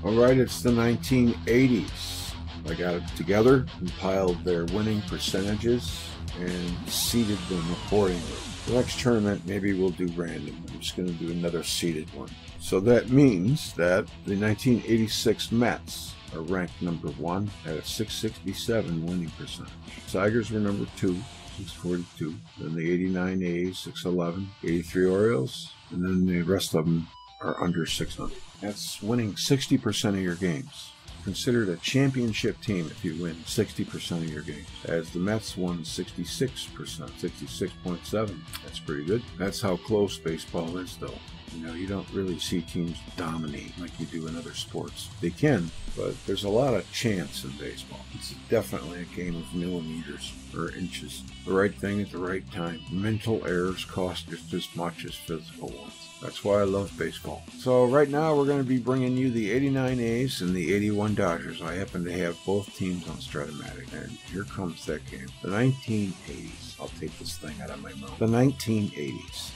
Alright, it's the 1980s. I got it together, compiled their winning percentages, and seeded them accordingly. The next tournament, maybe we'll do random. I'm just going to do another seeded one. So that means that the 1986 Mets are ranked number 1 at a 667 winning percentage. Tigers were number 2, 642. Then the 89 A's, 611. 83 Orioles. And then the rest of them are under 600. That's winning 60% of your games. Considered a championship team if you win 60% of your games. As the Mets won 66%, 66.7. That's pretty good. That's how close baseball is, though. You know, you don't really see teams dominate like you do in other sports. They can, but there's a lot of chance in baseball. It's definitely a game of millimeters or inches. The right thing at the right time. Mental errors cost just as much as physical ones. That's why I love baseball. So right now we're going to be bringing you the 89 A's and the 81 Dodgers. I happen to have both teams on Strat-O-Matic. And here comes that game. The 1980s. I'll take this thing out of my mouth. The 1980s.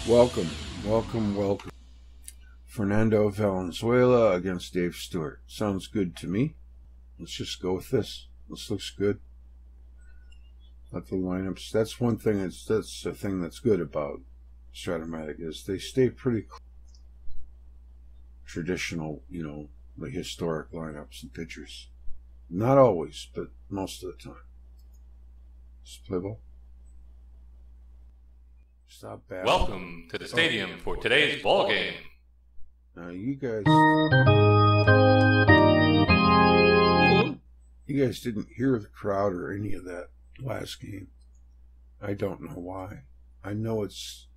Welcome, welcome, welcome. Fernando Valenzuela against Dave Stewart. Sounds good to me. Let's just go with this. This looks good. Let the lineups. That's one thing. That's a thing that's good about Strat-O-Matic is they stay pretty traditional. You know, the historic lineups and pitchers. Not always, but most of the time. Just play ball. Stop battling. Welcome to the stadium for today's ball game. Now you guys didn't hear the crowd or any of that last game. I don't know why. I know it's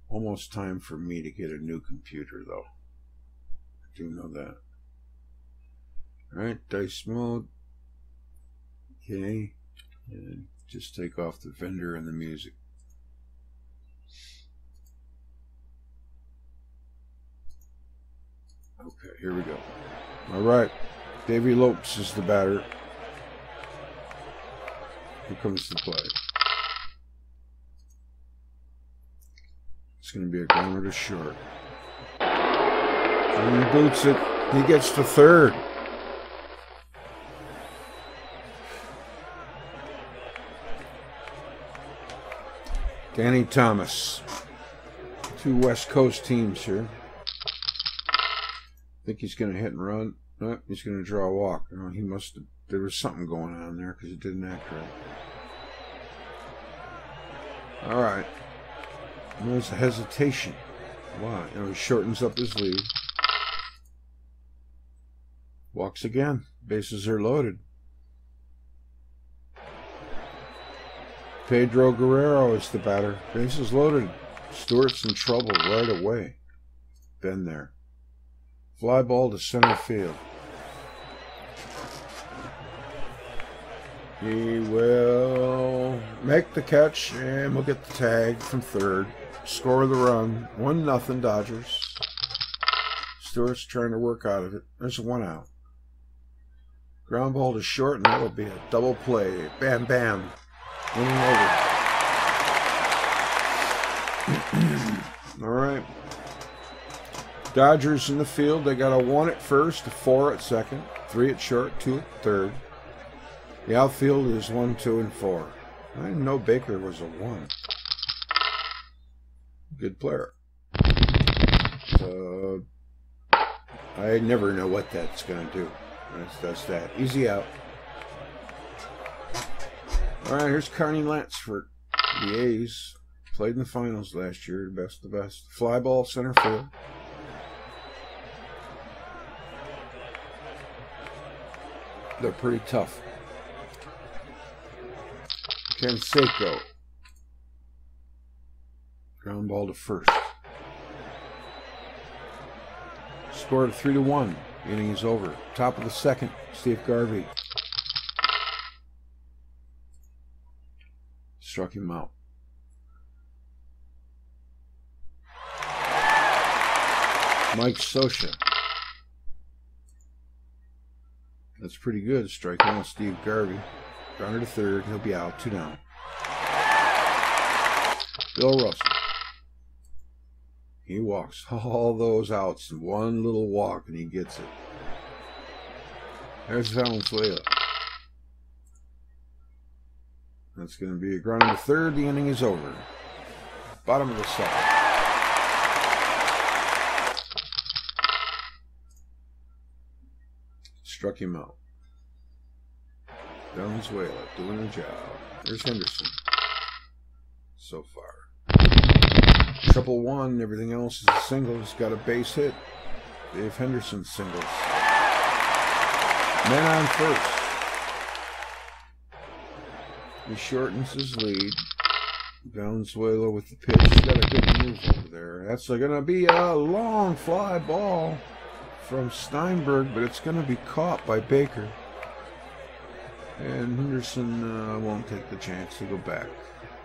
almost time for me to get a new computer though. I do know that. Alright, dice mode. Okay. And just take off the vendor and the music. Okay, here we go. All right, Davey Lopes is the batter. Here comes the play. It's going to be a ground to short. And he boots it. He gets to third. Danny Thomas. Two West Coast teams here. I think he's going to hit and run. No, he's going to draw a walk. You know, he must have. There was something going on there because it didn't act right. All right. And there's a hesitation. Why? You know, he shortens up his lead. Walks again. Bases are loaded. Pedro Guerrero is the batter. Bases loaded. Stewart's in trouble right away. Been there. Fly ball to center field. He will make the catch, and we'll get the tag from third. Score the run. 1-0 Dodgers. Stewart's trying to work out of it. There's 1 out. Ground ball to short, and that'll be a double play. Bam, bam. Winning over. All right. Dodgers in the field. They got a 1 at first, a 4 at second, 3 at short, 2 at third. The outfield is 1, 2, and 4. I didn't know Baker was a 1. Good player. So I never know what that's going to do. That's that. Easy out. All right, here's Carney Lansford. The A's played in the finals last year. Best of the best. Fly ball center field. they're pretty tough. Canseco. Ground ball to first. Scored 3-1. Inning is over. Top of the second, Steve Garvey. Struck him out. Mike Scioscia. That's pretty good. Strike one, Steve Garvey. Grounder to third. He'll be out. 2 down. Bill Russell. He walks all those outs in one little walk, and he gets it. There's Valenzuela. That's going to be a grounder to third. The inning is over. Bottom of the second. Struck him out. Valenzuela doing the job. There's Henderson. So far. 1-1. Everything else is a single. He's got a base hit. Dave Henderson singles. Man on first. He shortens his lead. Valenzuela with the pitch. He's got a good move over there. That's going to be a long fly ball from Steinberg, but it's going to be caught by Baker. And Henderson won't take the chance to go back.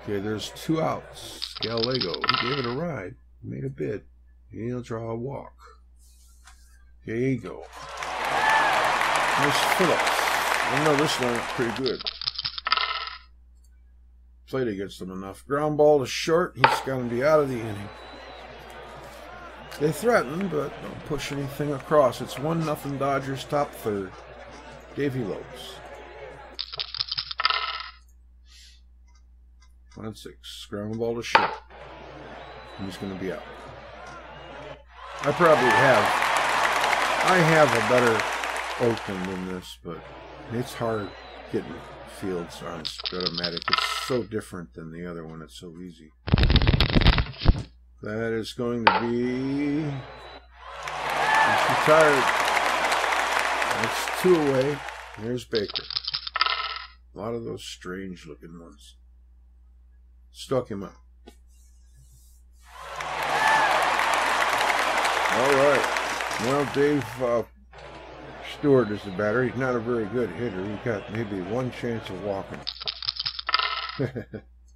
Okay, there's 2 outs. Gallego, he gave it a ride. He made a bid. He'll draw a walk. Gallego. Nice Phillips. I know this lineup pretty good. Played against them enough. Ground ball to short. He's going to be out of the inning. They threaten, but don't push anything across. It's 1-0 Dodgers, top third. Davey Lopes. 1-6. Ground ball to short. He's going to be out. I have a better Oakland than this, but it's hard getting fields on Strat-O-Matic. It's so different than the other one. It's so easy. That is going to be... He's retired. That's 2 away. There's Baker. A lot of those strange looking ones. Stuck him out. All right. Well, Dave Stewart is the batter. He's not a very good hitter. He got maybe 1 chance of walking.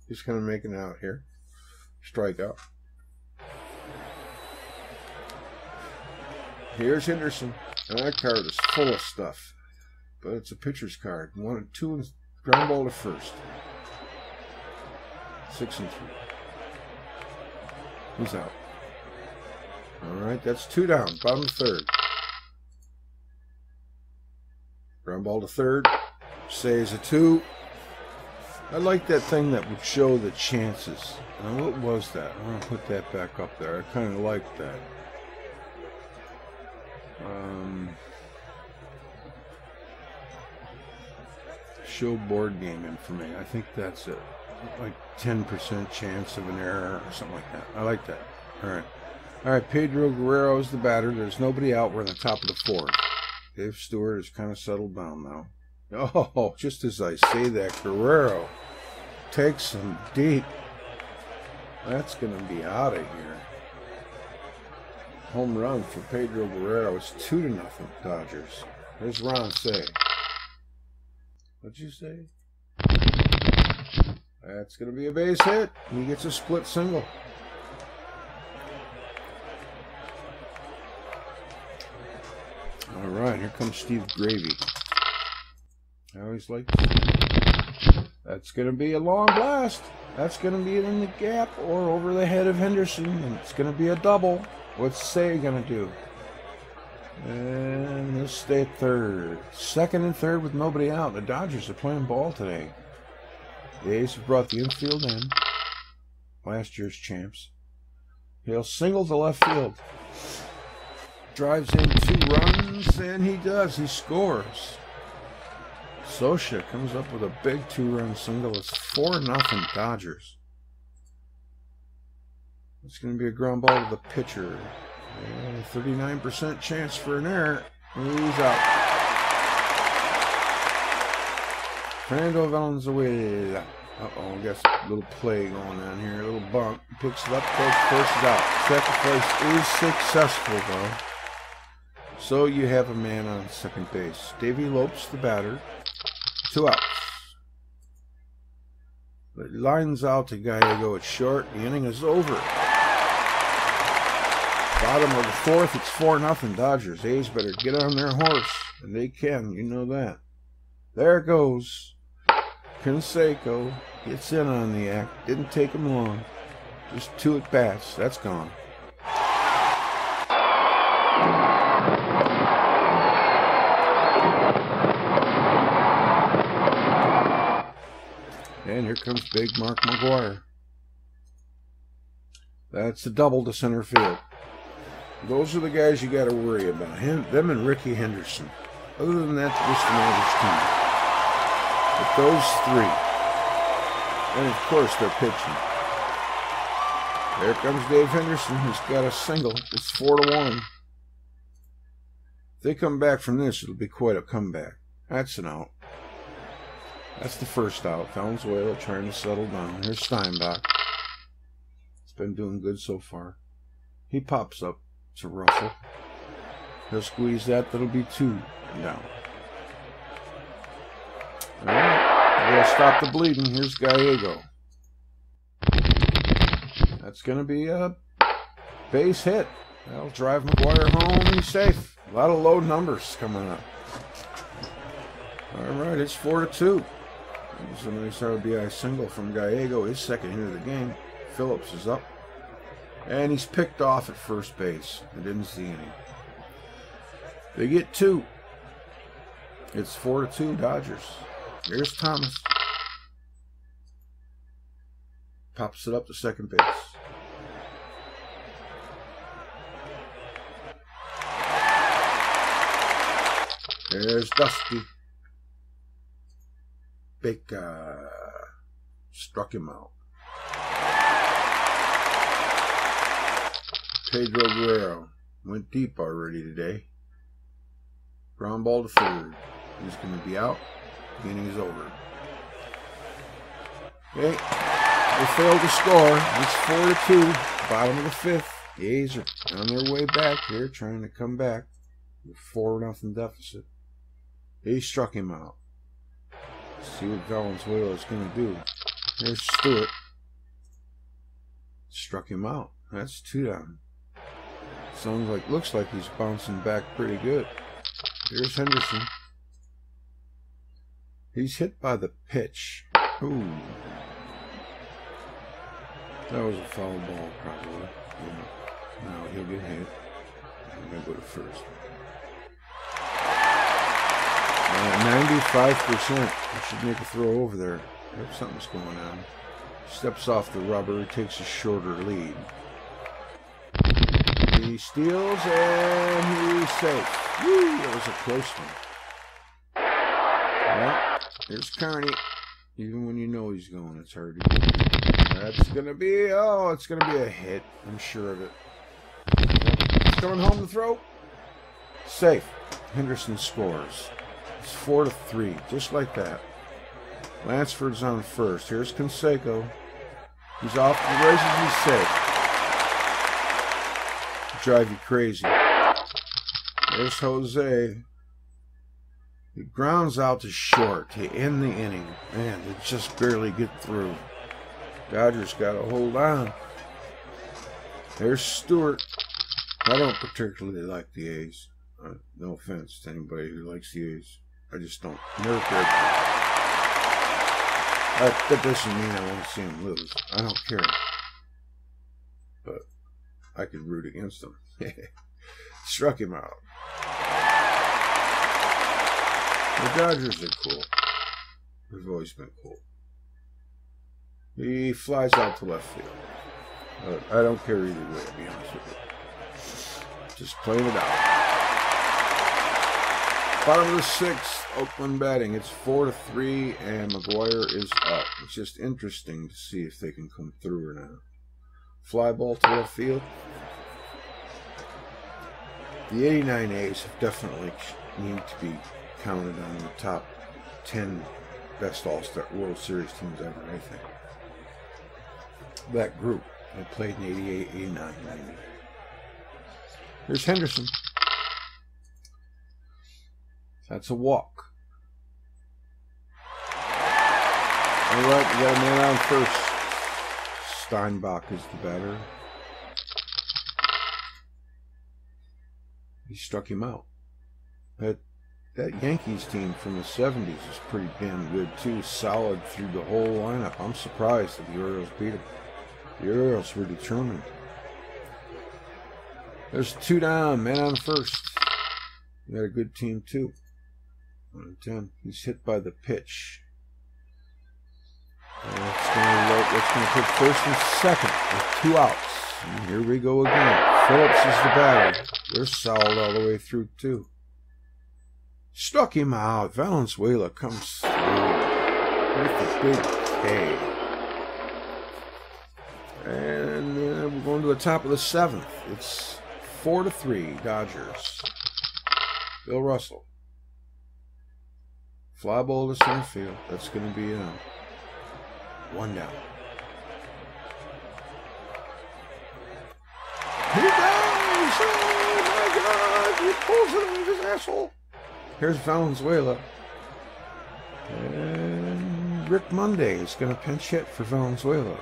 He's going to make it out here. Strikeout. Here's Henderson. And that card is full of stuff. But it's a pitcher's card. 1-2 and ground ball to first. 6-3. He's out. Alright, that's 2 down. Bottom third. Ground ball to third. Says a 2. I like that thing that would show the chances. Now, what was that? I'm going to put that back up there. I kind of like that. Show board game information. I think that's it. Like 10% chance of an error or something like that. I like that. Alright. Alright, Pedro Guerrero is the batter. There's nobody out. We're in the top of the 4th. Dave Stewart has kind of settled down now. Oh, just as I say that, Guerrero takes him deep. That's going to be out of here. Home run for Pedro Guerrero. It's 2-0 Dodgers. There's Ron Say. What'd you say? That's going to be a base hit. He gets a split single. All right, here comes Steve Gravy. I always like this. That's going to be a long blast. That's going to be in the gap or over the head of Henderson, and it's going to be a double. What's Say going to do? And he'll stay at third. Second and third with nobody out. The Dodgers are playing ball today. The A's have brought the infield in. Last year's champs. He'll single to left field. Drives in 2 runs, and he does. He scores. Scioscia comes up with a big 2-run single. It's 4-0 Dodgers. It's going to be a ground ball to the pitcher. And 39% chance for an error. He's out. Fernando Valenzuela. Uh-oh, got a little play going on here. A little bump. Picks it up, goes first out. Sacrifice is successful, though. So you have a man on second base. Davey Lopes, the batter. 2 outs. It lines out to Gallego at short. The inning is over. Bottom of the 4th, it's 4-0 Dodgers. A's better get on their horse. And they can, you know that. There it goes. Canseco gets in on the act. Didn't take him long. Just 2 at-bats. That's gone. And here comes big Mark McGwire. That's a double to center field. Those are the guys you got to worry about. Them and Ricky Henderson. Other than that, just an average team. But those 3. And of course, they're pitching. There comes Dave Henderson. He's got a single. It's 4-1. If they come back from this, it'll be quite a comeback. That's an out. That's the first out. Valenzuela trying to settle down. Here's Steinbach. It's been doing good so far. He pops up to Russell. He'll squeeze that. That'll be 2 down. All right. We'll stop the bleeding. Here's Gallego. That's going to be a base hit. That'll drive McGwire home. He's safe. A lot of low numbers coming up. All right, it's 4-2. There's a nice RBI single from Gallego, his second hit of the game. Phillips is up. And he's picked off at first base. I didn't see any. They get 2. It's 4-2 Dodgers. Here's Thomas. Pops it up to second base. There's Dusty. Baker struck him out. Pedro Guerrero went deep already today. Ground ball to third. He's going to be out. The inning's over. Okay, they failed to score. It's 4-2. Bottom of the 5th. The A's are on their way back here, trying to come back with 4-0 deficit. He struck him out. Let's see what Valenzuela is going to do. There's Stewart. Struck him out. That's 2 down. Looks like he's bouncing back pretty good. Here's Henderson. He's hit by the pitch. Ooh. That was a foul ball, probably. Yeah. Now he'll get hit. I'm going to go to first. 95%. I should make a throw over there. Something's going on. Steps off the rubber, takes a shorter lead. He steals and he's safe. Woo, that was a close one. Well, here's Carney. Even when you know he's going, it's hard to get. That's going to be, it's going to be a hit. I'm sure of it. He's coming home to throw. Safe. Henderson scores. It's 4-3, just like that. Lansford's on first. Here's Canseco. He's off to the races. He's safe. Drive you crazy. There's Jose. He grounds out to short to end the inning. Man, they just barely get through. Dodgers got to hold on. There's Stewart. I don't particularly like the A's. No offense to anybody who likes the A's. I just don't. Never cared. That doesn't mean I want to see them lose. I don't care. But I could root against them. Struck him out. The Dodgers are cool. They've always been cool. He flies out to left field. But I don't care either way, to be honest with you. Just playing it out. Bottom of the 6th, Oakland batting. It's 4-3, and McGwire is up. It's just interesting to see if they can come through or not. Fly ball to left field. The 89 A's have definitely need to be counted on the top 10 best All-Star World Series teams ever, I think. That group. They played in 88, 89, 90. Here's Henderson. That's a walk. All right, we got a man on first. Steinbach is the batter. He struck him out. That Yankees team from the 70s is pretty damn good, too. Solid through the whole lineup. I'm surprised that the Orioles beat them. The Orioles were determined. There's 2 down, man on first. We got a good team, too. 1-10. He's hit by the pitch. That's going to put first and second with 2 outs. And here we go again. Phillips is the batter. They're solid all the way through, too. Struck him out. Valenzuela comes through with the big K. And we're going to the top of the 7th. It's 4-3, Dodgers. Bill Russell. Fly ball to center field. That's going to be 1 down. He goes! Oh my God! He pulls it out of his asshole. Here's Valenzuela. And Rick Monday is going to pinch hit for Valenzuela.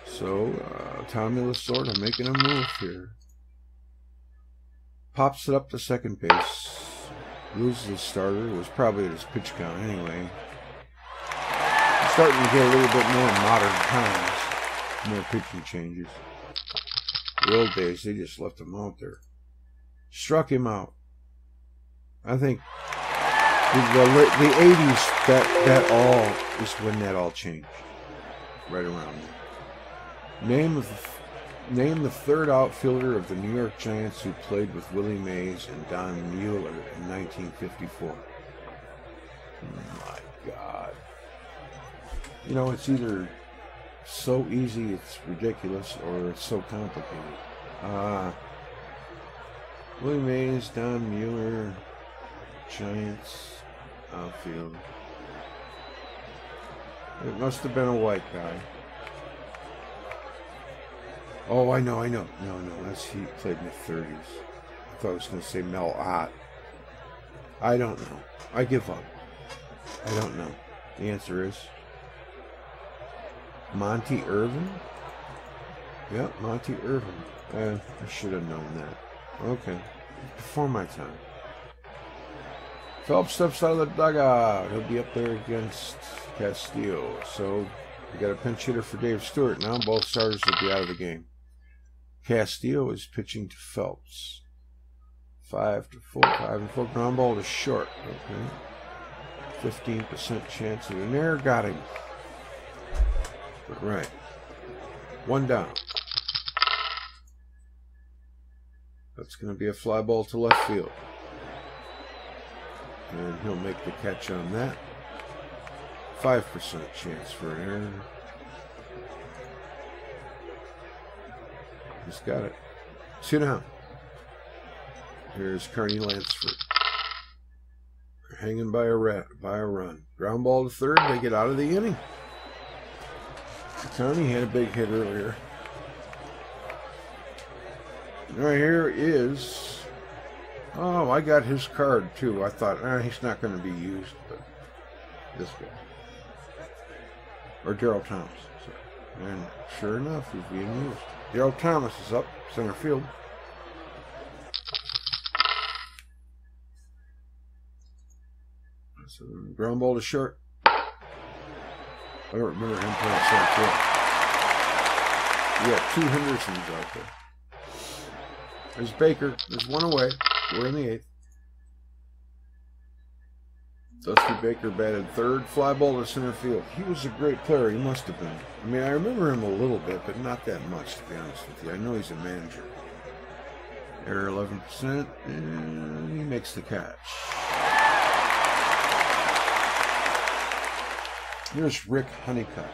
So, Tommy Lasorda making a move here. Pops it up to second base. Loses the starter. It was probably at his pitch count anyway. Starting to get a little bit more modern times. More pitching changes. The old days, they just left him out there. Struck him out. I think the 80s, that all is when that all changed. Right around there. Name the third outfielder of the New York Giants who played with Willie Mays and Don Mueller in 1954. My God. You know, it's either so easy it's ridiculous or it's so complicated. Willie Mays, Don Mueller, Giants outfield. It must have been a white guy. Oh, I know. No, he played in the 30s. I thought I was going to say Mel Ott. I don't know. I give up. I don't know. The answer is Monty Irvin? Yep, Monty Irvin. I should have known that. Okay. Before my time. Phelps steps out of the dugout. He'll be up there against Castillo. So we got a pinch hitter for Dave Stewart. Now both starters will be out of the game. Castillo is pitching to Phelps. 5-4. Ground ball to short. Okay. 15% chance of an error. Got him. But right. 1 down. That's going to be a fly ball to left field. And he'll make the catch on that. 5% chance for an error. He's got it. 2 down. Here's Carney Lansford. They're hanging by a run. Ground ball to third. They get out of the inning. Carney had a big hit earlier. Right here is... Oh, I got his card too. I thought, he's not going to be used, but this guy. Or Daryl Thomas. So, and sure enough, he's being used. Daryl Thomas is up, center field. So, ground ball to short. I don't remember him playing center field. We got 2 Hendersons out there. There's Baker. There's 1 away. We're in the 8th. Dusty Baker batted third. Fly ball to center field. He was a great player. He must have been. I mean, I remember him a little bit, but not that much, to be honest with you. I know he's a manager. Error 11%, and he makes the catch. Here's Rick Honeycutt.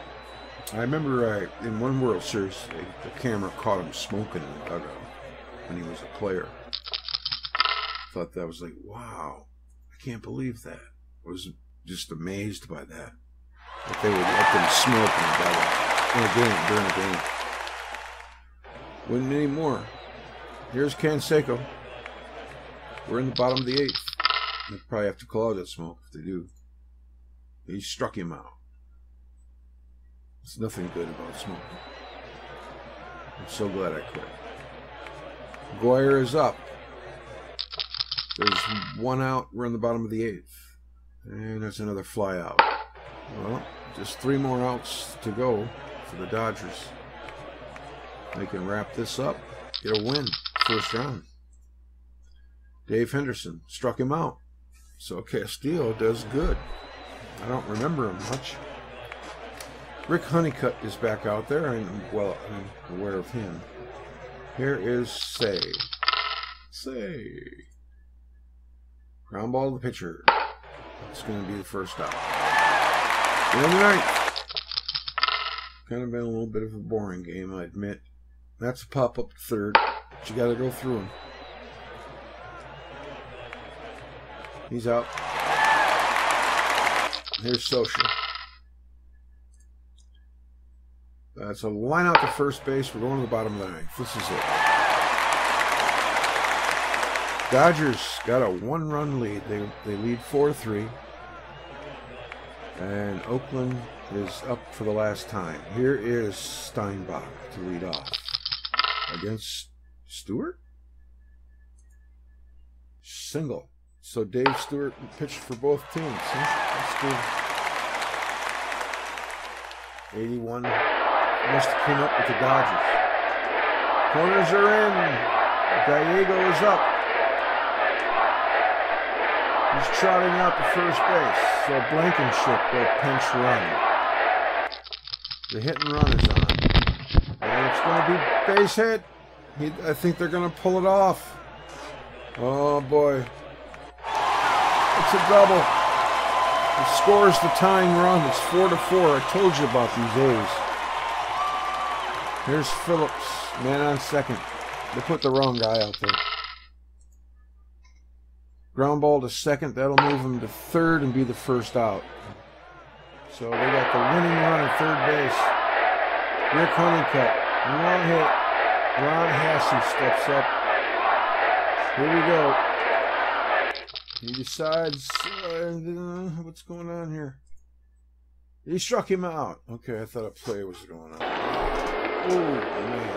I remember in one World Series, the camera caught him smoking in the dugout when he was a player. Thought that was like, wow, I can't believe that. It was just amazed by that. That they would let them smoke during a game. Wouldn't anymore. Here's Canseco. We're in the bottom of the 8th. They'll probably have to call out that smoke if they do. He struck him out. There's nothing good about smoking. I'm so glad I quit. Guire is up. There's 1 out. We're in the bottom of the 8th. And there's another fly out. Well, just 3 more outs to go for the Dodgers. They can wrap this up. Get a win. First round. Dave Henderson struck him out. So Castillo does good. I don't remember him much. Rick Honeycutt is back out there, and well, I'm aware of him. Here is Say. Ground ball to the pitcher. It's going to be the first out. We're in the 9th. Kind of been a little bit of a boring game, I admit. That's a pop up to third, but you got to go through him. He's out. Here's Socia. That's a line out to first base. We're going to the bottom of the 9th. This is it. Dodgers got a 1-run lead. They lead 4-3. And Oakland is up for the last time. Here is Steinbach to lead off. Against Stewart? Single. So Dave Stewart pitched for both teams. That's good. 81. Must have came up with the Dodgers. Corners are in. Gallego is up. He's trotting out to first base. So Blankenship will pinch run. The hit and run is on. And it's going to be base hit. I think they're going to pull it off. Oh boy. It's a double. It scores the tying run. It's 4-4. I told you about these A's. Here's Phillips, man on second. They put the wrong guy out there. Ground ball to second. That'll move him to third and be the first out. So they got the winning run at third base. Rick Honeycutt. Long hit. Ron Hassey steps up. Here we go. He decides, what's going on here? He struck him out. Okay, I thought a play was going on. Oh, man.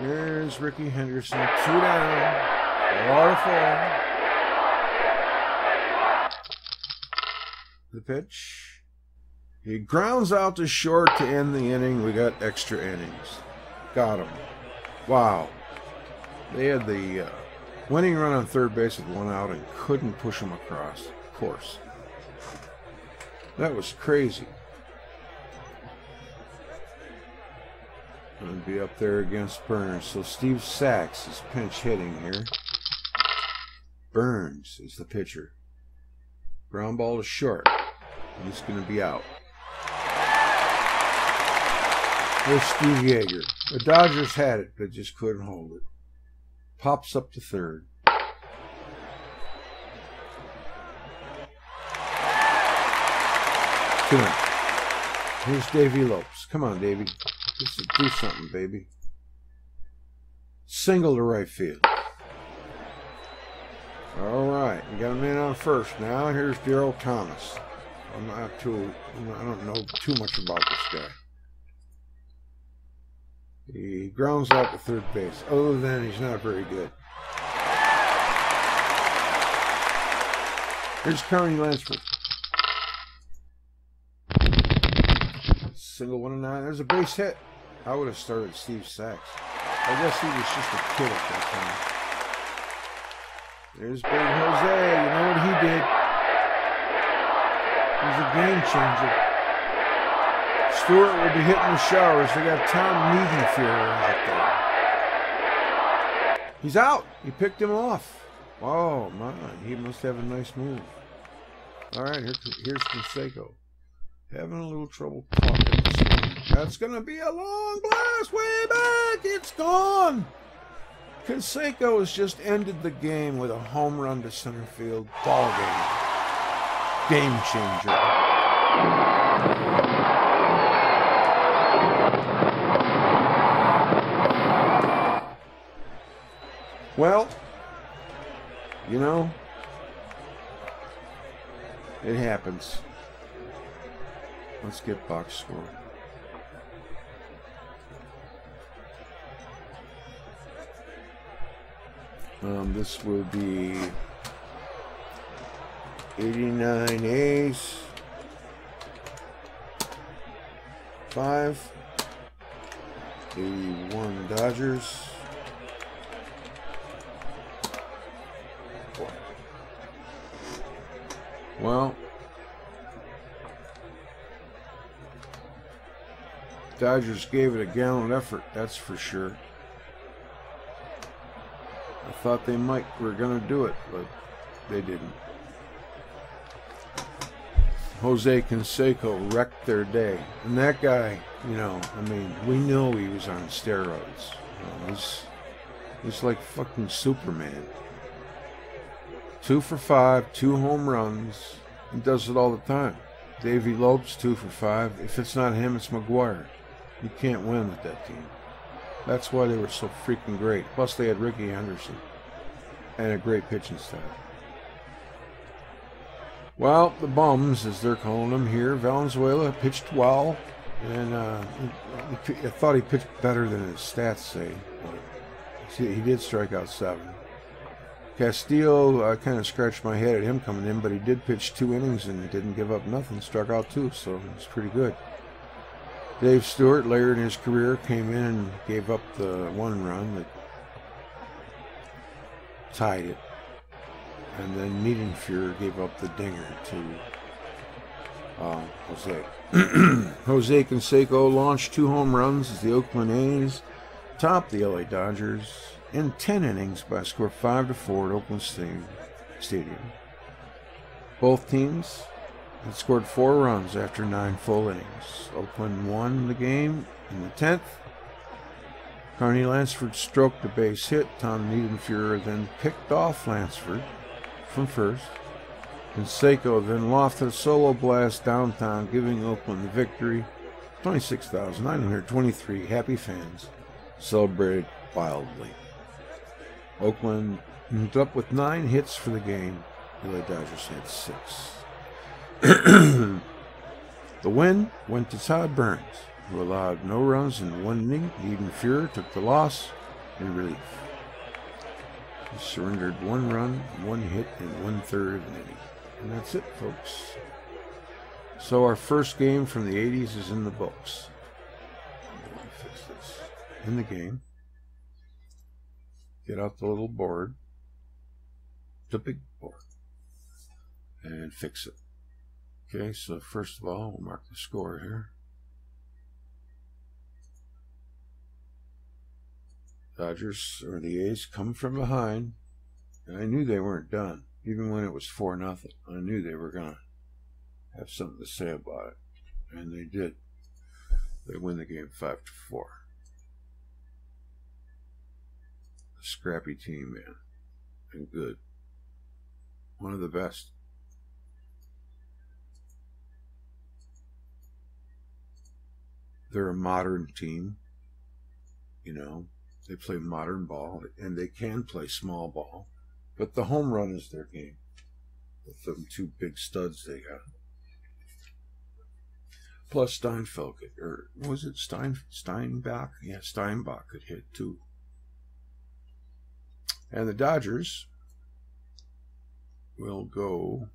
Here's Ricky Henderson. 2 down. 4-4. The pitch. He grounds out to short to end the inning. We got extra innings. Got him. Wow. They had the winning run on third base with 1 out and couldn't push him across. Of course. That was crazy. Going to be up there against Burns. So Steve Sachs is pinch hitting here. Burns is the pitcher. Ground ball to short. He's going to be out. There's Steve Yeager. The Dodgers had it, but just couldn't hold it. Pops up to third. Come on. Here's Davey Lopes. Come on, Davey. Just do something, baby. Single to right field. All right. We got a man on first. Now here's Darryl Thomas. I don't know too much about this guy. He grounds out to third base. Other than he's not very good. Here's Carney Lansford. Single 1-9. There's a base hit. I would have started Steve Sachs. I guess he was just a kid at that time. There's Big Jose. You know what he did? He's a game changer. Stewart will be hitting the showers. They got Tom Niedenfuhrer out there. He's out. He picked him off. Oh, my. He must have a nice move. All right, here's Canseco. Having a little trouble talking this one. That's going to be a long blast way back. It's gone. Canseco has just ended the game with a home run to center field. Ball game. game changer. Well, you know, it happens. Let's get box score. This will be 89 A's, 5, 81 Dodgers, 4. Well, Dodgers gave it a gallant effort, that's for sure. I thought they were going to do it, but they didn't. Jose Canseco wrecked their day. And that guy, you know, I mean, we know he was on steroids. You know, he's like fucking Superman. 2 for 5, 2 home runs. He does it all the time. Davey Lopes, 2 for 5. If it's not him, it's McGuire. You can't win with that team. That's why they were so freaking great. Plus, they had Ricky Henderson and a great pitching staff. Well, the bums, as they're calling them here, Valenzuela pitched well, and I thought he pitched better than his stats say. But he did strike out 7. Castillo, I kind of scratched my head at him coming in, but he did pitch 2 innings and didn't give up nothing, struck out 2, so it's pretty good. Dave Stewart, later in his career, came in and gave up the 1 run that tied it. And then Niedenfuhr gave up the dinger to Jose. Jose Canseco launched 2 home runs as the Oakland A's topped the LA Dodgers in 10 innings by a score of 5-4 at Oakland Stadium. Both teams had scored 4 runs after 9 full innings. Oakland won the game in the 10th. Carney Lansford stroked a base hit. Tom Niedenfuhr then picked off Lansford from first. Canseco then lofted a solo blast downtown, giving Oakland the victory. 26,923 happy fans celebrated wildly. Oakland ended up with 9 hits for the game. The LA Dodgers had 6. The win went to Todd Burns, who allowed no runs in 1 inning. Niedenfuhr took the loss in relief. He surrendered 1 run, 1 hit, and 1/3 of an inning. And that's it, folks. So our first game from the 80s is in the books. Let me fix this. In the game. Get out the little board. The big board. And fix it. Okay, so first of all, we'll mark the score here. Dodgers, or the A's, come from behind. And I knew they weren't done. Even when it was 4-0. I knew they were going to have something to say about it. And they did. They win the game 5-4. A scrappy team, man. And good. One of the best. They're a modern team. You know, they play modern ball, and they can play small ball. But the home run is their game. With them 2 big studs they got. Plus Steinfeld, or was it Steinbach? Yeah, Steinbach could hit too. And the Dodgers will go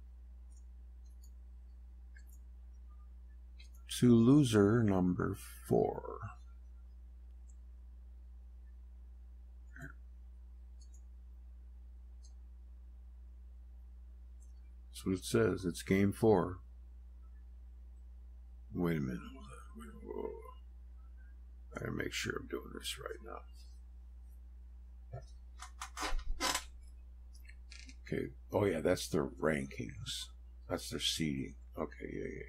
to loser number 4. That's what it says. It's game 4. Wait a minute. I gotta make sure I'm doing this right now. Okay. Oh yeah, that's their rankings. That's their seeding. Okay, yeah.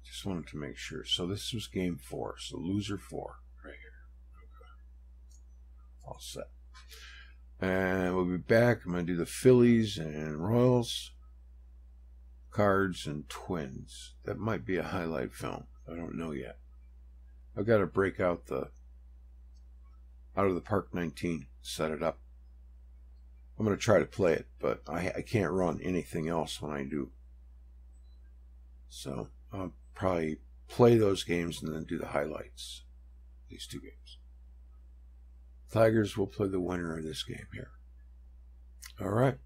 Just wanted to make sure. So this was game 4. So loser 4 right here. Okay. All set. And we'll be back. I'm gonna do the Phillies and Royals. Cards and Twins. That might be a highlight film. I don't know yet. I've got to break out the Out of the Park 19, set it up. I'm going to try to play it, but I can't run anything else when I do. So I'll probably play those games and then do the highlights. These two games. Tigers will play the winner of this game here. All right.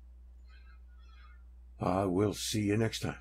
We'll see you next time.